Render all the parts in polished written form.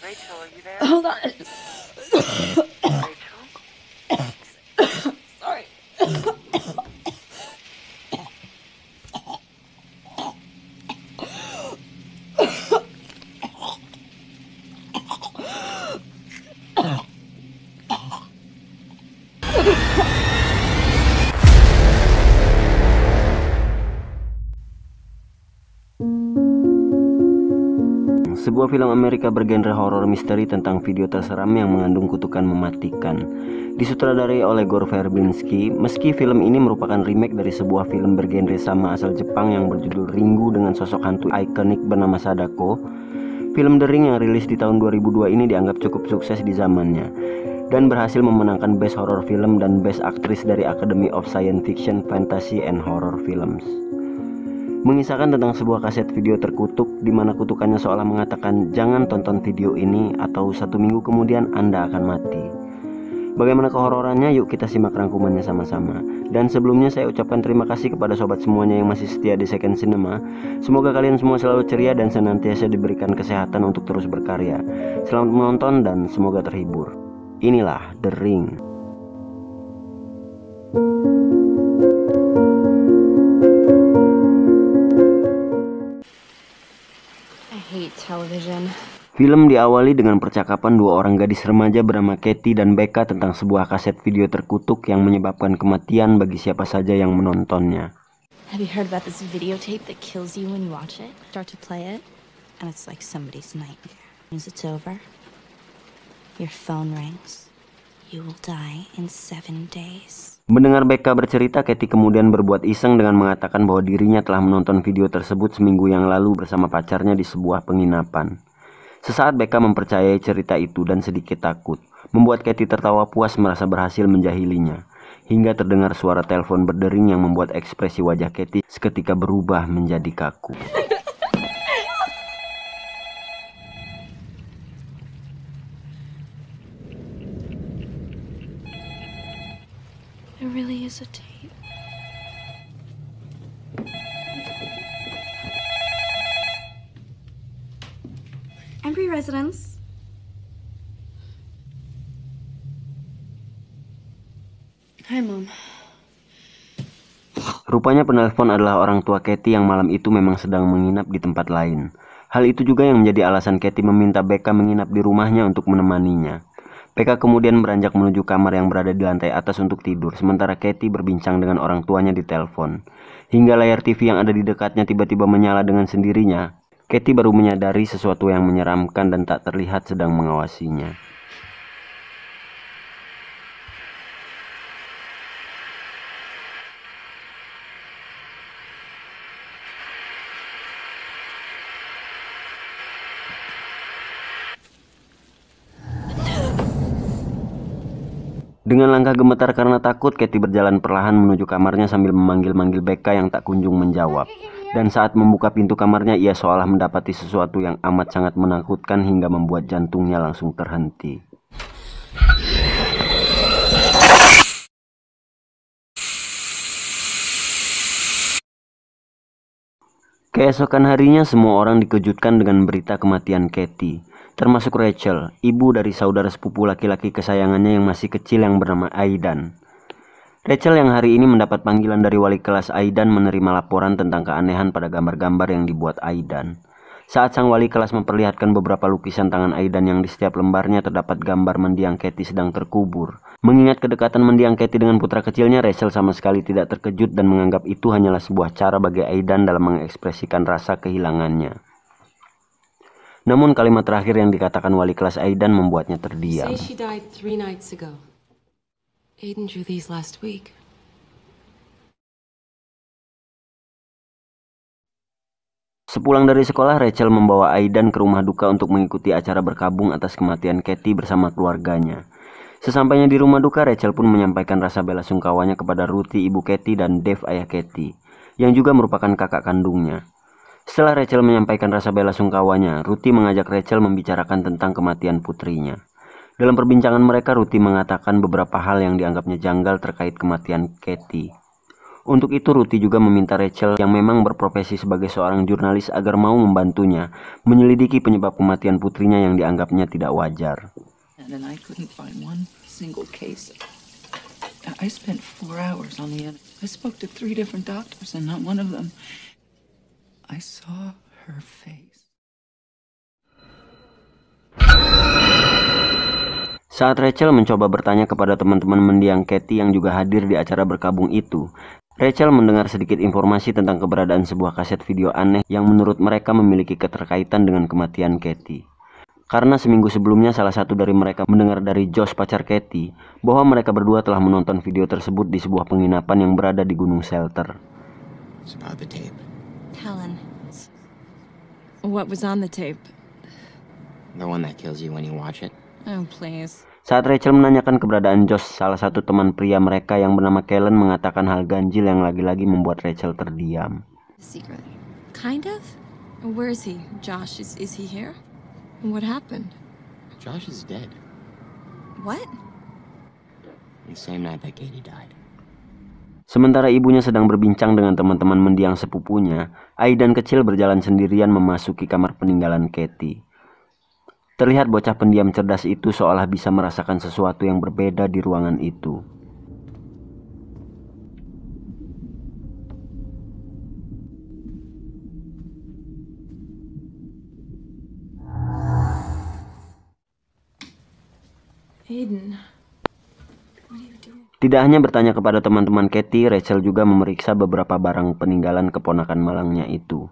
Rachel, are you there? Hold on. Rachel? Sorry. Sebuah film Amerika bergenre horor misteri tentang video terseram yang mengandung kutukan mematikan. Disutradarai oleh Gore Verbinski, meski film ini merupakan remake dari sebuah film bergenre sama asal Jepang yang berjudul Ringu dengan sosok hantu ikonik bernama Sadako, film The Ring yang rilis di tahun 2002 ini dianggap cukup sukses di zamannya dan berhasil memenangkan Best Horror Film dan Best Actress dari Academy of Science Fiction, Fantasy, and Horror Films. Mengisahkan tentang sebuah kaset video terkutuk di mana kutukannya seolah mengatakan jangan tonton video ini atau 1 minggu kemudian Anda akan mati. Bagaimana kehororannya? Yuk kita simak rangkumannya sama-sama. Dan sebelumnya saya ucapkan terima kasih kepada sobat semuanya yang masih setia di Second Cinema. Semoga kalian semua selalu ceria dan senantiasa diberikan kesehatan untuk terus berkarya. Selamat menonton dan semoga terhibur. Inilah The Ring. Television. Film diawali dengan percakapan dua orang gadis remaja bernama Katie dan Becca tentang sebuah kaset video terkutuk yang menyebabkan kematian bagi siapa saja yang menontonnya. Have you heard about this videotape that kills you when you watch it? Start to play it, and it's like somebody's nightmare. As it's over, your phone rings. You will die in 7 days. Mendengar Becca bercerita, Katie kemudian berbuat iseng dengan mengatakan bahwa dirinya telah menonton video tersebut seminggu yang lalu bersama pacarnya di sebuah penginapan. Sesaat Becca mempercayai cerita itu dan sedikit takut, membuat Katie tertawa puas merasa berhasil menjahilinya. Hingga terdengar suara telepon berdering yang membuat ekspresi wajah Katie seketika berubah menjadi kaku. There really is a tape. Embry residence. Hi, Mom. Rupanya penelpon adalah orang tua Katie yang malam itu memang sedang menginap di tempat lain. Hal itu juga yang menjadi alasan Katie meminta Becca menginap di rumahnya untuk menemaninya. Becca kemudian beranjak menuju kamar yang berada di lantai atas untuk tidur, sementara Katie berbincang dengan orang tuanya di telepon. Hingga layar TV yang ada di dekatnya tiba-tiba menyala dengan sendirinya, Katie baru menyadari sesuatu yang menyeramkan dan tak terlihat sedang mengawasinya. Dengan langkah gemetar karena takut, Katie berjalan perlahan menuju kamarnya sambil memanggil-manggil Becca yang tak kunjung menjawab. Dan saat membuka pintu kamarnya, ia seolah mendapati sesuatu yang amat sangat menakutkan hingga membuat jantungnya langsung terhenti. Keesokan harinya, semua orang dikejutkan dengan berita kematian Katie. Termasuk Rachel, ibu dari saudara sepupu laki-laki kesayangannya yang masih kecil yang bernama Aidan. Rachel yang hari ini mendapat panggilan dari wali kelas Aidan menerima laporan tentang keanehan pada gambar-gambar yang dibuat Aidan. Saat sang wali kelas memperlihatkan beberapa lukisan tangan Aidan yang di setiap lembarnya terdapat gambar mendiang Katie sedang terkubur. Mengingat kedekatan mendiang Katie dengan putra kecilnya, Rachel sama sekali tidak terkejut dan menganggap itu hanyalah sebuah cara bagi Aidan dalam mengekspresikan rasa kehilangannya. Namun kalimat terakhir yang dikatakan wali kelas Aidan membuatnya terdiam. Say she died 3 nights ago. Aiden drew these last week. Sepulang dari sekolah, Rachel membawa Aidan ke rumah duka untuk mengikuti acara berkabung atas kematian Katie bersama keluarganya. Sesampainya di rumah duka, Rachel pun menyampaikan rasa bela sungkawanya kepada Ruthie, ibu Katie, dan Dave, ayah Katie, yang juga merupakan kakak kandungnya. Setelah Rachel menyampaikan rasa bela sungkawanya, Ruthie mengajak Rachel membicarakan tentang kematian putrinya. Dalam perbincangan mereka, Ruthie mengatakan beberapa hal yang dianggapnya janggal terkait kematian Katie. Untuk itu Ruthie juga meminta Rachel yang memang berprofesi sebagai seorang jurnalis agar mau membantunya menyelidiki penyebab kematian putrinya yang dianggapnya tidak wajar. And I couldn't find one single case. I spent 4 hours on the end. I spoke to 3 different doctors and not one of them. I saw her face. Saat Rachel mencoba bertanya kepada teman-teman mendiang Katie yang juga hadir di acara berkabung itu, Rachel mendengar sedikit informasi tentang keberadaan sebuah kaset video aneh yang menurut mereka memiliki keterkaitan dengan kematian Katie. Karena seminggu sebelumnya salah satu dari mereka mendengar dari Josh, pacar Katie, bahwa mereka berdua telah menonton video tersebut di sebuah penginapan yang berada di Gunung Shelter. It's about the tape. Helen. What was on the tape? The one that kills you when you watch it. Oh, please. Saat Rachel menanyakan keberadaan Josh, salah satu teman pria mereka yang bernama Kellen mengatakan hal ganjil yang lagi-lagi membuat Rachel terdiam. Secret. Kind of? Where is he? Josh, is he here? What happened? Josh is dead. What? The same night that Katie died. Sementara ibunya sedang berbincang dengan teman-teman mendiang sepupunya, Aidan kecil berjalan sendirian memasuki kamar peninggalan Katie. Terlihat bocah pendiam cerdas itu seolah bisa merasakan sesuatu yang berbeda di ruangan itu. Aiden. What are you doing? Tidak hanya bertanya kepada teman-teman Katie, Rachel juga memeriksa beberapa barang peninggalan keponakan malangnya itu.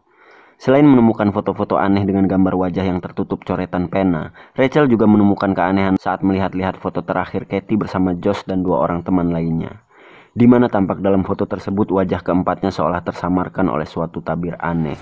Selain menemukan foto-foto aneh dengan gambar wajah yang tertutup coretan pena, Rachel juga menemukan keanehan saat melihat-lihat foto terakhir Katie bersama Josh dan 2 orang teman lainnya, di mana tampak dalam foto tersebut wajah keempatnya seolah tersamarkan oleh suatu tabir aneh.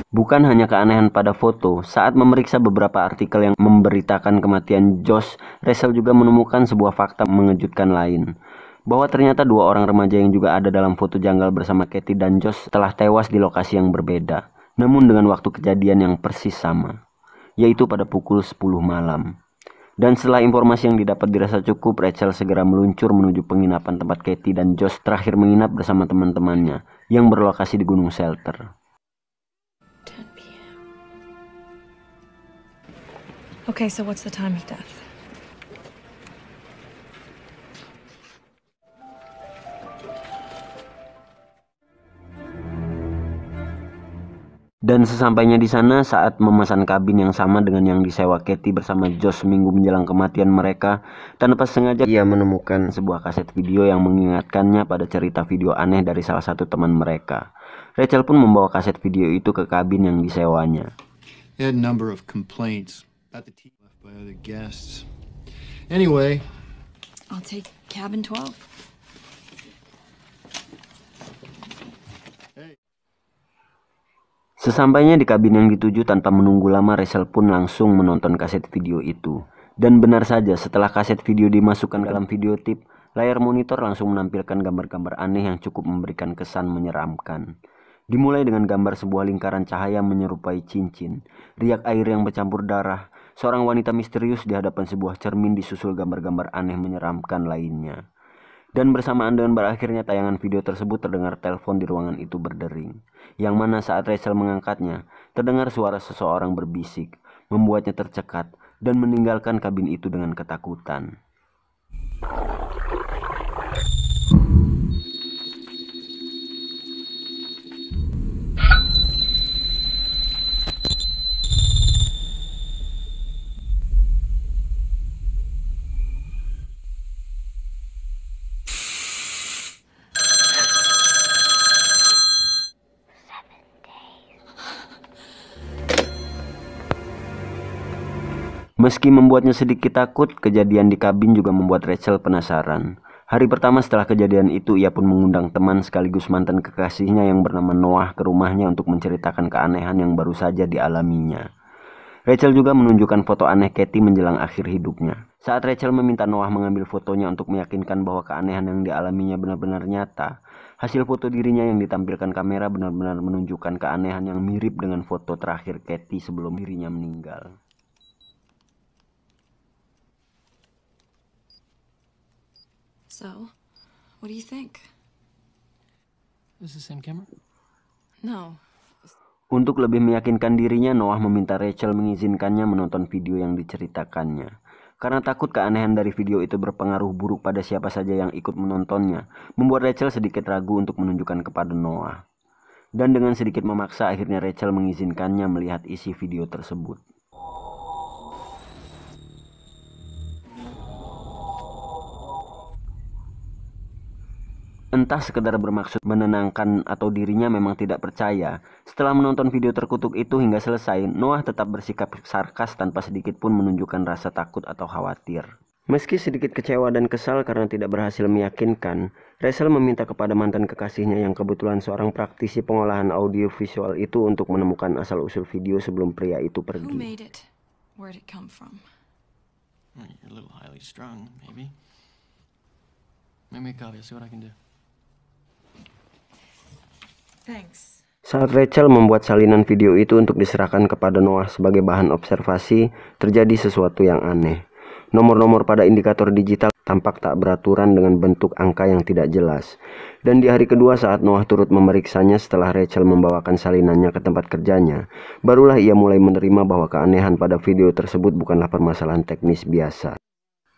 Bukan hanya keanehan pada foto, saat memeriksa beberapa artikel yang memberitakan kematian Josh, Rachel juga menemukan sebuah fakta mengejutkan lain. Bahwa ternyata 2 orang remaja yang juga ada dalam foto janggal bersama Katie dan Josh telah tewas di lokasi yang berbeda, namun dengan waktu kejadian yang persis sama, yaitu pada pukul 10 malam. Dan setelah informasi yang didapat dirasa cukup, Rachel segera meluncur menuju penginapan tempat Katie dan Josh terakhir menginap bersama teman-temannya yang berlokasi di Gunung Shelter. 10 p.m. Okay, so what's the time of death? Dan sesampainya di sana, saat memesan kabin yang sama dengan yang disewa Katie bersama Josh seminggu menjelang kematian mereka, tanpa sengaja ia menemukan sebuah kaset video yang mengingatkannya pada cerita video aneh dari salah satu teman mereka. Rachel pun membawa kaset video itu ke kabin yang disewanya. He had a number of complaints about the tea left by other guests. Anyway, I'll take cabin 12. Sesampainya di kabin yang dituju, tanpa menunggu lama Rachel pun langsung menonton kaset video itu. Dan benar saja, setelah kaset video dimasukkan ke dalam video tip, layar monitor langsung menampilkan gambar-gambar aneh yang cukup memberikan kesan menyeramkan. Dimulai dengan gambar sebuah lingkaran cahaya menyerupai cincin, riak air yang bercampur darah, seorang wanita misterius di hadapan sebuah cermin disusul gambar-gambar aneh menyeramkan lainnya. Dan bersamaan dengan berakhirnya tayangan video tersebut terdengar telepon di ruangan itu berdering, yang mana saat Rachel mengangkatnya, terdengar suara seseorang berbisik, membuatnya tercekat dan meninggalkan kabin itu dengan ketakutan. Meski membuatnya sedikit takut, kejadian di kabin juga membuat Rachel penasaran. Hari pertama setelah kejadian itu, ia pun mengundang teman sekaligus mantan kekasihnya yang bernama Noah ke rumahnya untuk menceritakan keanehan yang baru saja dialaminya. Rachel juga menunjukkan foto aneh Katie menjelang akhir hidupnya. Saat Rachel meminta Noah mengambil fotonya untuk meyakinkan bahwa keanehan yang dialaminya benar-benar nyata, hasil foto dirinya yang ditampilkan kamera benar-benar menunjukkan keanehan yang mirip dengan foto terakhir Katie sebelum dirinya meninggal. So, what do you think? Is this the same camera? No. Untuk lebih meyakinkan dirinya, Noah meminta Rachel mengizinkannya menonton video yang diceritakannya. Karena takut keanehan dari video itu berpengaruh buruk pada siapa saja yang ikut menontonnya, membuat Rachel sedikit ragu untuk menunjukkan kepada Noah. Dan dengan sedikit memaksa, akhirnya Rachel mengizinkannya melihat isi video tersebut. Entah sekedar bermaksud menenangkan atau dirinya memang tidak percaya, setelah menonton video terkutuk itu hingga selesai, Noah tetap bersikap sarkas tanpa sedikit pun menunjukkan rasa takut atau khawatir. Meski sedikit kecewa dan kesal karena tidak berhasil meyakinkan, Rachel meminta kepada mantan kekasihnya yang kebetulan seorang praktisi pengolahan audio visual itu untuk menemukan asal-usul video sebelum pria itu Who pergi. made it? Where'd it come from? Well, you're a little highly strung, maybe. Make me a copy, I'll see what I can do. Thanks. Saat Rachel membuat salinan video itu untuk diserahkan kepada Noah sebagai bahan observasi, terjadi sesuatu yang aneh. Nomor-nomor pada indikator digital tampak tak beraturan dengan bentuk angka yang tidak jelas. Dan di hari kedua saat Noah turut memeriksanya setelah Rachel membawakan salinannya ke tempat kerjanya, barulah ia mulai menerima bahwa keanehan pada video tersebut bukanlah permasalahan teknis biasa.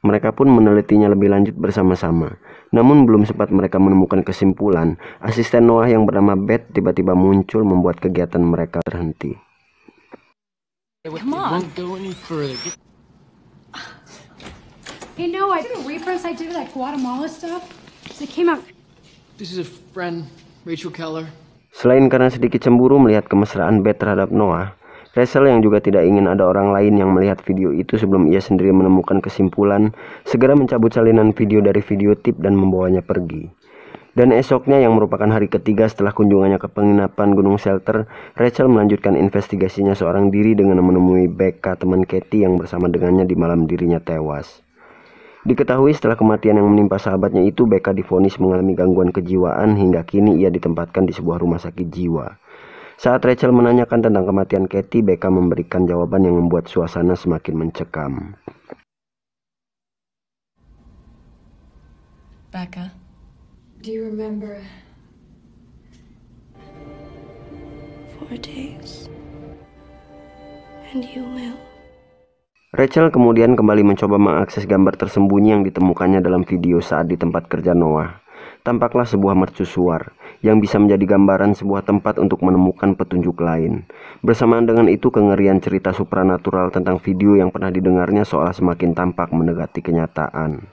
Mereka pun menelitinya lebih lanjut bersama-sama. Namun belum sempat mereka menemukan kesimpulan, asisten Noah yang bernama Beth tiba-tiba muncul membuat kegiatan mereka terhenti. Come on. Won't go any further. Hey, no, I did a reprints I did of that Guatemala stuff. So it came out. This is a friend, Rachel Keller. Selain karena sedikit cemburu melihat kemesraan Beth terhadap Noah, Rachel yang juga tidak ingin ada orang lain yang melihat video itu sebelum ia sendiri menemukan kesimpulan, segera mencabut salinan video dari video tip dan membawanya pergi. Dan esoknya yang merupakan hari ketiga setelah kunjungannya ke penginapan Gunung Shelter, Rachel melanjutkan investigasinya seorang diri dengan menemui Becca, teman Katie yang bersama dengannya di malam dirinya tewas. Diketahui setelah kematian yang menimpa sahabatnya itu, Becca divonis mengalami gangguan kejiwaan hingga kini ia ditempatkan di sebuah rumah sakit jiwa. Saat Rachel menanyakan tentang kematian Katie, Becca memberikan jawaban yang membuat suasana semakin mencekam. Becca. Do you remember? 4 days. And you will. Rachel kemudian kembali mencoba mengakses gambar tersembunyi yang ditemukannya dalam video saat di tempat kerja Noah. Tampaklah sebuah mercusuar yang bisa menjadi gambaran sebuah tempat untuk menemukan petunjuk lain. Bersamaan dengan itu, kengerian cerita supranatural tentang video yang pernah didengarnya seolah semakin tampak mendekati kenyataan.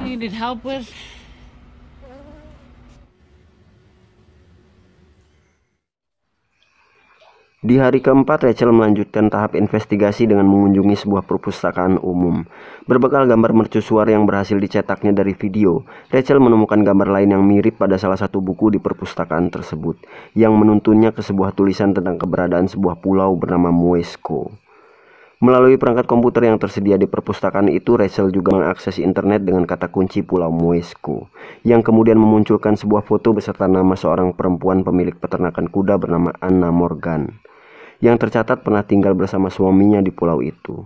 You need help with? Di hari keempat, Rachel melanjutkan tahap investigasi dengan mengunjungi sebuah perpustakaan umum. Berbekal gambar mercusuar yang berhasil dicetaknya dari video, Rachel menemukan gambar lain yang mirip pada salah satu buku di perpustakaan tersebut, yang menuntunnya ke sebuah tulisan tentang keberadaan sebuah pulau bernama Muesco. Melalui perangkat komputer yang tersedia di perpustakaan itu, Rachel juga mengakses internet dengan kata kunci Pulau Muesco, yang kemudian memunculkan sebuah foto beserta nama seorang perempuan pemilik peternakan kuda bernama Anna Morgan, yang tercatat pernah tinggal bersama suaminya di pulau itu.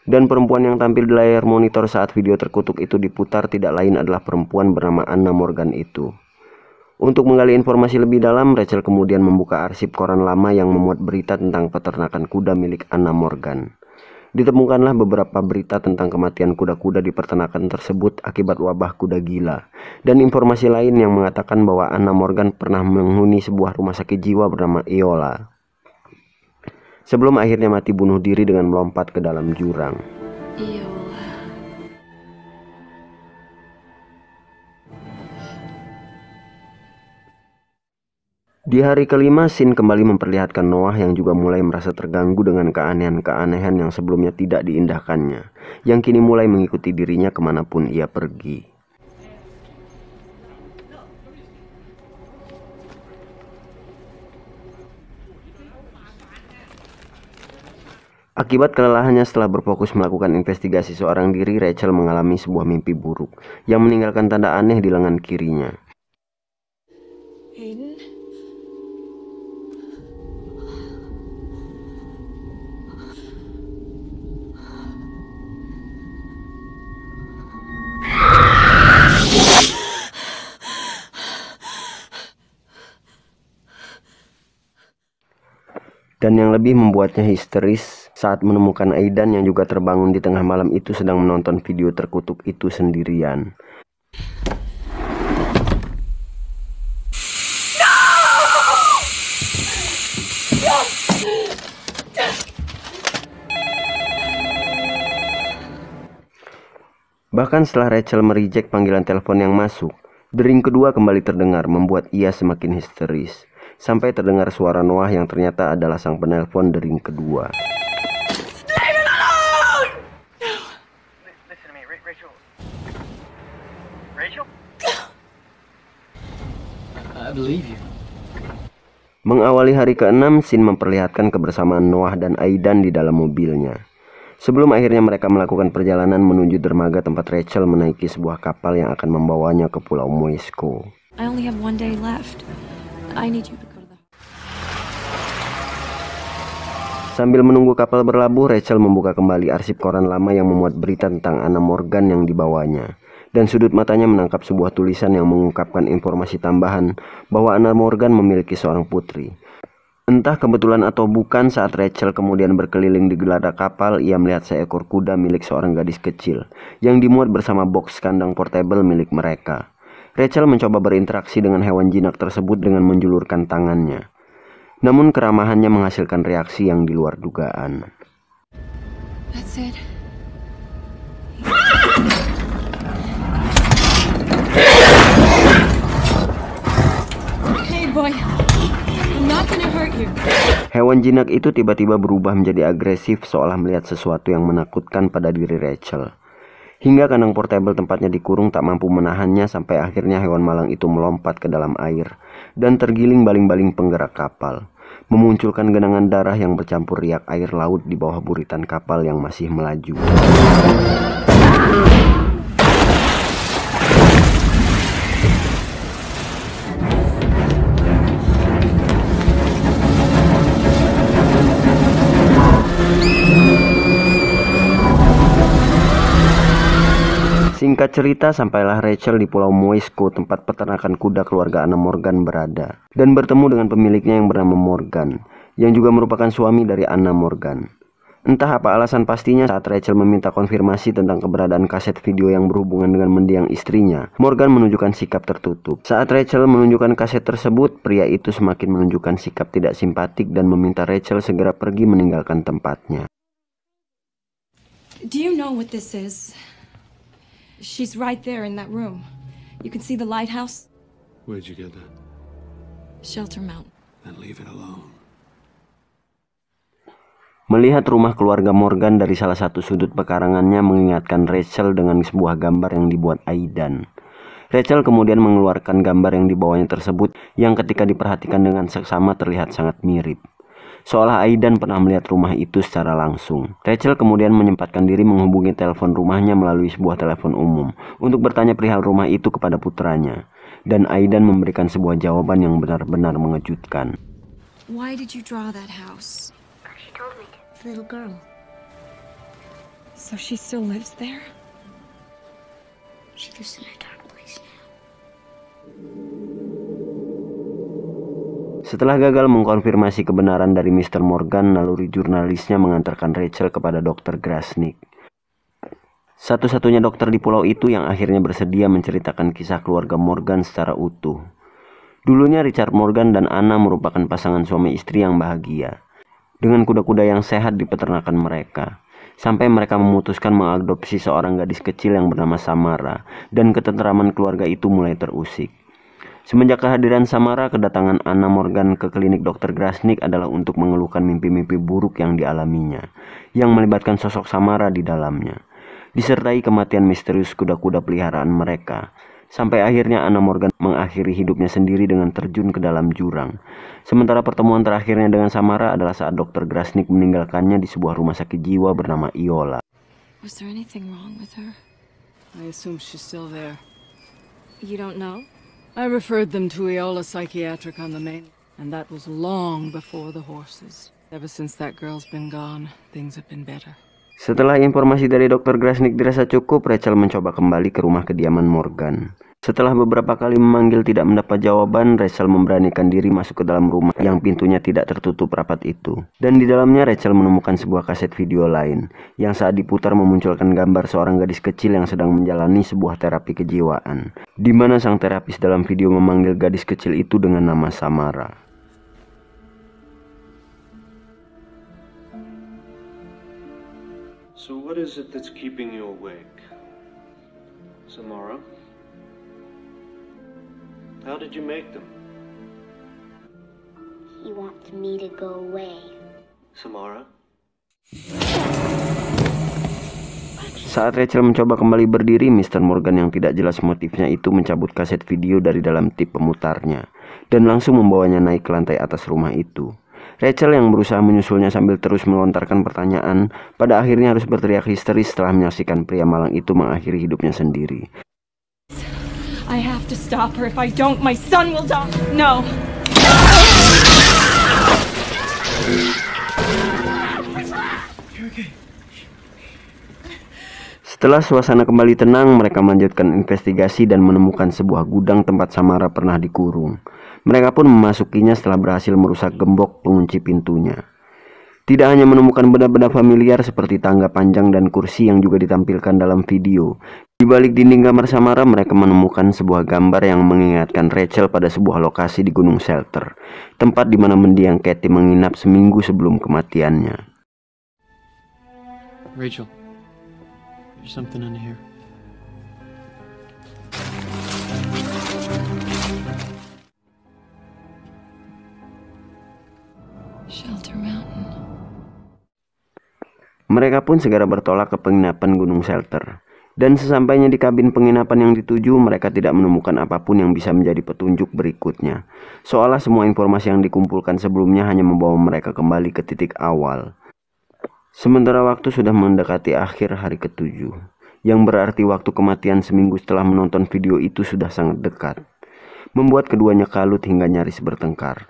Dan perempuan yang tampil di layar monitor saat video terkutuk itu diputar tidak lain adalah perempuan bernama Anna Morgan itu. Untuk menggali informasi lebih dalam, Rachel kemudian membuka arsip koran lama yang memuat berita tentang peternakan kuda milik Anna Morgan. Ditemukanlah beberapa berita tentang kematian kuda-kuda di peternakan tersebut akibat wabah kuda gila, dan informasi lain yang mengatakan bahwa Anna Morgan pernah menghuni sebuah rumah sakit jiwa bernama Eola, sebelum akhirnya mati bunuh diri dengan melompat ke dalam jurang. Eola. Di hari kelima, Sin kembali memperlihatkan Noah yang juga mulai merasa terganggu dengan keanehan-keanehan yang sebelumnya tidak diindahkannya, yang kini mulai mengikuti dirinya kemanapun ia pergi. Akibat kelelahannya setelah berfokus melakukan investigasi seorang diri, Rachel mengalami sebuah mimpi buruk yang meninggalkan tanda aneh di lengan kirinya. Hayden? Dan yang lebih membuatnya histeris saat menemukan Aidan yang juga terbangun di tengah malam itu sedang menonton video terkutuk itu sendirian. Bahkan setelah Rachel mereject panggilan telepon yang masuk, dering kedua kembali terdengar membuat ia semakin histeris. Sampai terdengar suara Noah yang ternyata adalah sang penelpon dering kedua. I believe you. Mengawali hari ke-6, Sin memperlihatkan kebersamaan Noah dan Aidan di dalam mobilnya. Sebelum akhirnya mereka melakukan perjalanan menuju dermaga tempat Rachel menaiki sebuah kapal yang akan membawanya ke Pulau Moisco. I only have 1 day left. I need you to go to the... Sambil menunggu kapal berlabuh, Rachel membuka kembali arsip koran lama yang memuat berita tentang Anna Morgan yang dibawanya. Dan sudut matanya menangkap sebuah tulisan yang mengungkapkan informasi tambahan bahwa Anna Morgan memiliki seorang putri. Entah kebetulan atau bukan, saat Rachel kemudian berkeliling di geladak kapal, ia melihat seekor kuda milik seorang gadis kecil yang dimuat bersama box kandang portable milik mereka. Rachel mencoba berinteraksi dengan hewan jinak tersebut dengan menjulurkan tangannya. Namun keramahannya menghasilkan reaksi yang di luar dugaan. That's it. Hey boy, I'm not gonna hurt you. Hewan jinak itu tiba-tiba berubah menjadi agresif seolah melihat sesuatu yang menakutkan pada diri Rachel. Hingga kandang portable tempatnya dikurung tak mampu menahannya sampai akhirnya hewan malang itu melompat ke dalam air dan tergiling baling-baling penggerak kapal, memunculkan genangan darah yang bercampur riak air laut di bawah buritan kapal yang masih melaju. Singkat cerita, sampailah Rachel di Pulau Moisco, tempat peternakan kuda keluarga Anna Morgan berada, dan bertemu dengan pemiliknya yang bernama Morgan, yang juga merupakan suami dari Anna Morgan. Entah apa alasan pastinya, saat Rachel meminta konfirmasi tentang keberadaan kaset video yang berhubungan dengan mendiang istrinya, Morgan menunjukkan sikap tertutup. Saat Rachel menunjukkan kaset tersebut, pria itu semakin menunjukkan sikap tidak simpatik dan meminta Rachel segera pergi meninggalkan tempatnya. Do you know what this is? She's right there in that room. You can see the lighthouse. Where'd you get that? Shelter Mountain. Then leave it alone. Melihat rumah keluarga Morgan dari salah satu sudut pekarangannya mengingatkan Rachel dengan sebuah gambar yang dibuat Aidan. Rachel kemudian mengeluarkan gambar yang dibawanya tersebut yang ketika diperhatikan dengan seksama terlihat sangat mirip. Seolah Aidan pernah melihat rumah itu secara langsung. Rachel kemudian menyempatkan diri menghubungi telepon rumahnya melalui sebuah telepon umum untuk bertanya perihal rumah itu kepada putranya. Dan Aidan memberikan sebuah jawaban yang benar-benar mengejutkan. Why did you draw that house? She told me. The little girl. So she still lives there? She lives in a dark place now. Setelah gagal mengkonfirmasi kebenaran dari Mr. Morgan, naluri jurnalisnya mengantarkan Rachel kepada Dr. Grasnick. Satu-satunya dokter di pulau itu yang akhirnya bersedia menceritakan kisah keluarga Morgan secara utuh. Dulunya Richard Morgan dan Anna merupakan pasangan suami istri yang bahagia, dengan kuda-kuda yang sehat di peternakan mereka, sampai mereka memutuskan mengadopsi seorang gadis kecil yang bernama Samara, dan ketenteraman keluarga itu mulai terusik. Semenjak kehadiran Samara, kedatangan Anna Morgan ke klinik Dr. Grasnik adalah untuk mengeluhkan mimpi-mimpi buruk yang dialaminya, yang melibatkan sosok Samara di dalamnya, disertai kematian misterius kuda-kuda peliharaan mereka. Sampai akhirnya Anna Morgan mengakhiri hidupnya sendiri dengan terjun ke dalam jurang. Sementara pertemuan terakhirnya dengan Samara adalah saat Dr. Grasnik meninggalkannya di sebuah rumah sakit jiwa bernama Iola. Was there anything wrong with her? I assume she's still there. You don't know? I referred them to Iola Psychiatric on the main, and that was long before the horses. Ever since that girl's been gone, things have been better. Setelah informasi dari Dr. Grasnik dirasa cukup, Rachel mencoba kembali ke rumah kediaman Morgan. Setelah beberapa kali memanggil tidak mendapat jawaban, Rachel memberanikan diri masuk ke dalam rumah yang pintunya tidak tertutup rapat itu. Dan di dalamnya Rachel menemukan sebuah kaset video lain, yang saat diputar memunculkan gambar seorang gadis kecil yang sedang menjalani sebuah terapi kejiwaan, di mana sang terapis dalam video memanggil gadis kecil itu dengan nama Samara. So what is it that's keeping you awake, Samara? How did you make them? He wants me to go away. Samara? Saat Rachel mencoba kembali berdiri, Mr. Morgan yang tidak jelas motifnya itu mencabut kaset video dari dalam tip pemutarnya dan langsung membawanya naik ke lantai atas rumah itu. Rachel yang berusaha menyusulnya sambil terus melontarkan pertanyaan, pada akhirnya harus berteriak histeris setelah menyaksikan pria malang itu mengakhiri hidupnya sendiri. I have to stop her. If I don't, my son will die. No. Setelah suasana kembali tenang, mereka melanjutkan investigasi dan menemukan sebuah gudang tempat Samara pernah dikurung. Mereka pun memasukinya setelah berhasil merusak gembok pengunci pintunya. Tidak hanya menemukan benda-benda familiar seperti tangga panjang dan kursi yang juga ditampilkan dalam video. Di balik dinding kamar Samara, mereka menemukan sebuah gambar yang mengingatkan Rachel pada sebuah lokasi di Gunung Shelter, tempat di mana mendiang Katie menginap seminggu sebelum kematiannya. Rachel, there's something under here. Shelter Mountain. Mereka pun segera bertolak ke penginapan Gunung Shelter. Dan sesampainya di kabin penginapan yang dituju, mereka tidak menemukan apapun yang bisa menjadi petunjuk berikutnya. Seolah semua informasi yang dikumpulkan sebelumnya hanya membawa mereka kembali ke titik awal. Sementara waktu sudah mendekati akhir hari ke-7, yang berarti waktu kematian seminggu setelah menonton video itu sudah sangat dekat, membuat keduanya kalut hingga nyaris bertengkar.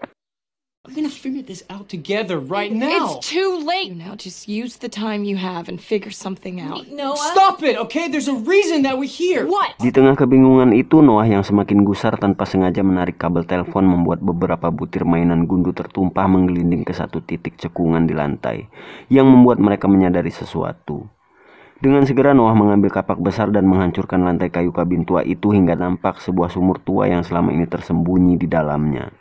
We're gonna figure this out together right now. It's too late. Now just use the time you have and figure something out. Noah. Stop it, okay? There's a reason that we're here. What? Di tengah kebingungan itu, Noah yang semakin gusar tanpa sengaja menarik kabel telepon membuat beberapa butir mainan gundu tertumpah menggelinding ke satu titik cekungan di lantai, yang membuat mereka menyadari sesuatu. Dengan segera Noah mengambil kapak besar dan menghancurkan lantai kayu kabin tua itu hingga nampak sebuah sumur tua yang selama ini tersembunyi di dalamnya.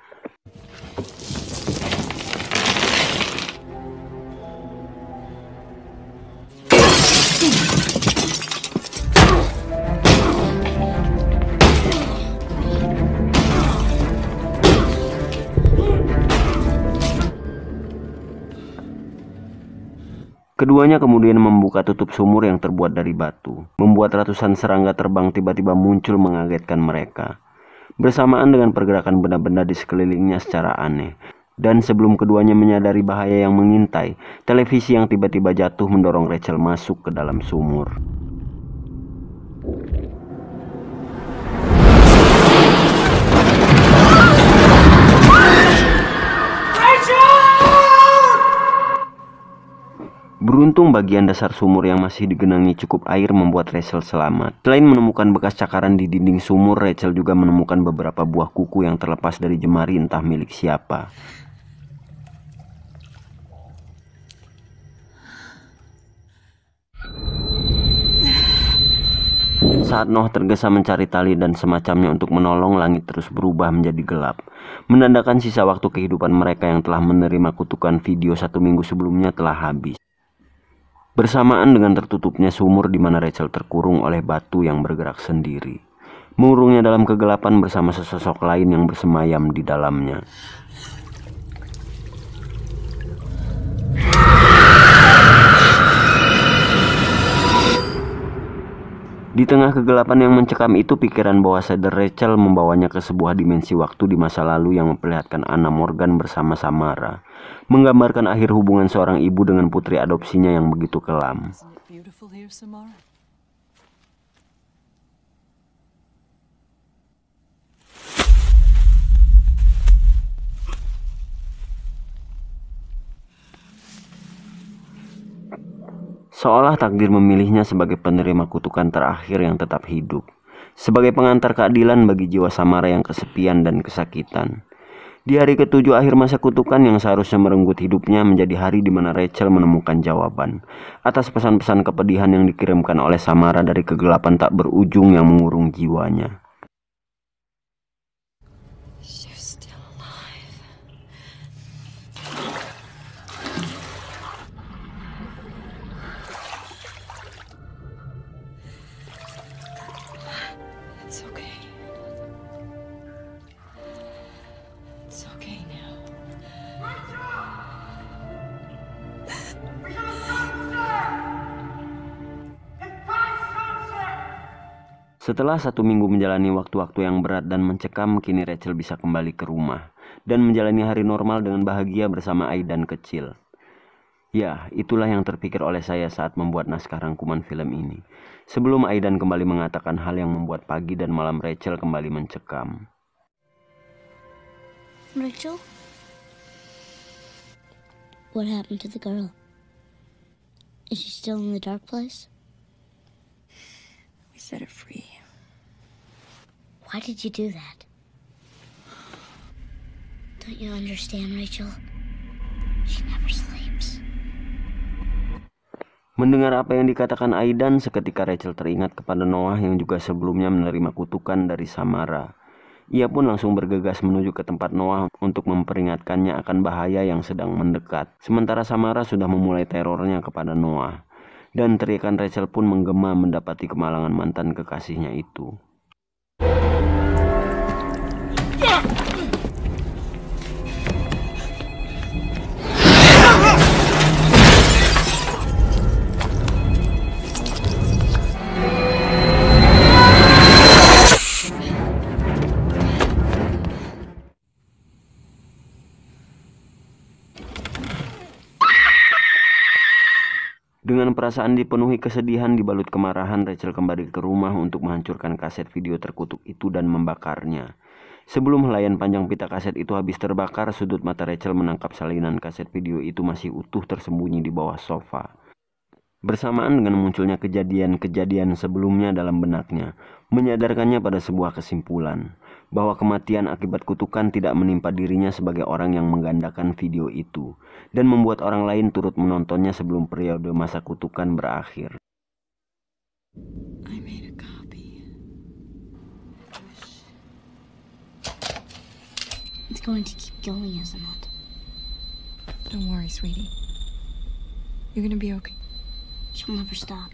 Keduanya kemudian membuka tutup sumur yang terbuat dari batu, membuat ratusan serangga terbang tiba-tiba muncul mengagetkan mereka, bersamaan dengan pergerakan benda-benda di sekelilingnya secara aneh. Dan sebelum keduanya menyadari bahaya yang mengintai, televisi yang tiba-tiba jatuh mendorong Rachel masuk ke dalam sumur. Beruntung bagian dasar sumur yang masih digenangi cukup air membuat Rachel selamat. Selain menemukan bekas cakaran di dinding sumur, Rachel juga menemukan beberapa buah kuku yang terlepas dari jemari entah milik siapa. Saat Noah tergesa mencari tali dan semacamnya untuk menolong, langit terus berubah menjadi gelap, menandakan sisa waktu kehidupan mereka yang telah menerima kutukan video 1 minggu sebelumnya telah habis. Bersamaan dengan tertutupnya sumur di mana Rachel terkurung oleh batu yang bergerak sendiri. mengurungnya dalam kegelapan bersama sesosok lain yang bersemayam di dalamnya. Di tengah kegelapan yang mencekam itu, pikiran bawah sadar Rachel membawanya ke sebuah dimensi waktu di masa lalu yang memperlihatkan Anna Morgan bersama Samara, menggambarkan akhir hubungan seorang ibu dengan putri adopsinya yang begitu kelam. Seolah takdir memilihnya sebagai penerima kutukan terakhir yang tetap hidup, sebagai pengantar keadilan bagi jiwa Samara yang kesepian dan kesakitan. Di hari ke-7 akhir masa kutukan yang seharusnya merenggut hidupnya menjadi hari di mana Rachel menemukan jawaban atas pesan-pesan kepedihan yang dikirimkan oleh Samara dari kegelapan tak berujung yang mengurung jiwanya. Setelah 1 minggu menjalani waktu-waktu yang berat dan mencekam, kini Rachel bisa kembali ke rumah dan menjalani hari normal dengan bahagia bersama Aidan kecil. Ya, itulah yang terpikir oleh saya saat membuat naskah rangkuman film ini. Sebelum Aidan kembali mengatakan hal yang membuat pagi dan malam Rachel kembali mencekam. Rachel? What happened to the girl? Is she still in the dark place? We set her free. Why did you do that? Don't you understand, Rachel? She never sleeps. Mendengar apa yang dikatakan Aidan, seketika Rachel teringat kepada Noah yang juga sebelumnya menerima kutukan dari Samara. Ia pun langsung bergegas menuju ke tempat Noah untuk memperingatkannya akan bahaya yang sedang mendekat. Sementara Samara sudah memulai terornya kepada Noah. Dan teriakan Rachel pun menggema mendapati kemalangan mantan kekasihnya itu. Dengan perasaan dipenuhi kesedihan dibalut kemarahan, Rachel kembali ke rumah untuk menghancurkan kaset video terkutuk itu dan membakarnya. Sebelum helaian panjang pita kaset itu habis terbakar, sudut mata Rachel menangkap salinan kaset video itu masih utuh tersembunyi di bawah sofa. Bersamaan dengan munculnya kejadian-kejadian sebelumnya dalam benaknya, menyadarkannya pada sebuah kesimpulan, bahwa kematian akibat kutukan tidak menimpa dirinya sebagai orang yang menggandakan video itu, dan membuat orang lain turut menontonnya sebelum periode masa kutukan berakhir. I made a copy. It's going to keep going, isn't it? Don't worry, sweetie. You're gonna be okay. She'll never stop.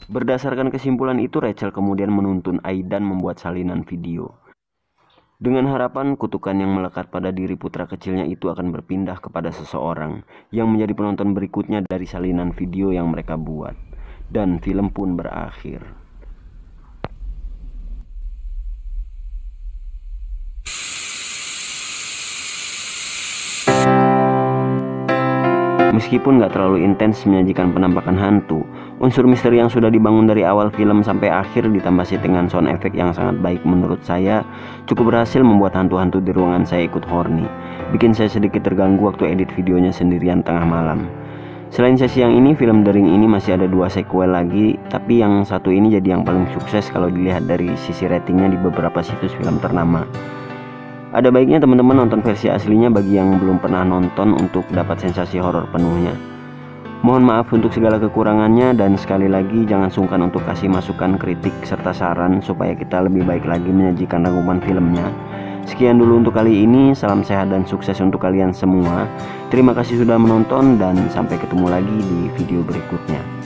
Berdasarkan kesimpulan itu, Rachel kemudian menuntun Aidan membuat salinan video. Dengan harapan kutukan yang melekat pada diri putra kecilnya itu akan berpindah kepada seseorang yang menjadi penonton berikutnya dari salinan video yang mereka buat. Dan film pun berakhir. Meskipun gak terlalu intens menyajikan penampakan hantu, unsur misteri yang sudah dibangun dari awal film sampai akhir ditambah settingan sound effect yang sangat baik menurut saya cukup berhasil membuat hantu-hantu di ruangan saya ikut horny. Bikin saya sedikit terganggu waktu edit videonya sendirian tengah malam. Selain sesi yang ini, film The Ring ini masih ada 2 sequel lagi, tapi yang satu ini jadi yang paling sukses kalau dilihat dari sisi ratingnya di beberapa situs film ternama. Ada baiknya teman-teman nonton versi aslinya bagi yang belum pernah nonton untuk dapat sensasi horor penuhnya. Mohon maaf untuk segala kekurangannya, dan sekali lagi jangan sungkan untuk kasih masukan, kritik, serta saran supaya kita lebih baik lagi menyajikan rangkuman filmnya. Sekian dulu untuk kali ini, salam sehat dan sukses untuk kalian semua. Terima kasih sudah menonton dan sampai ketemu lagi di video berikutnya.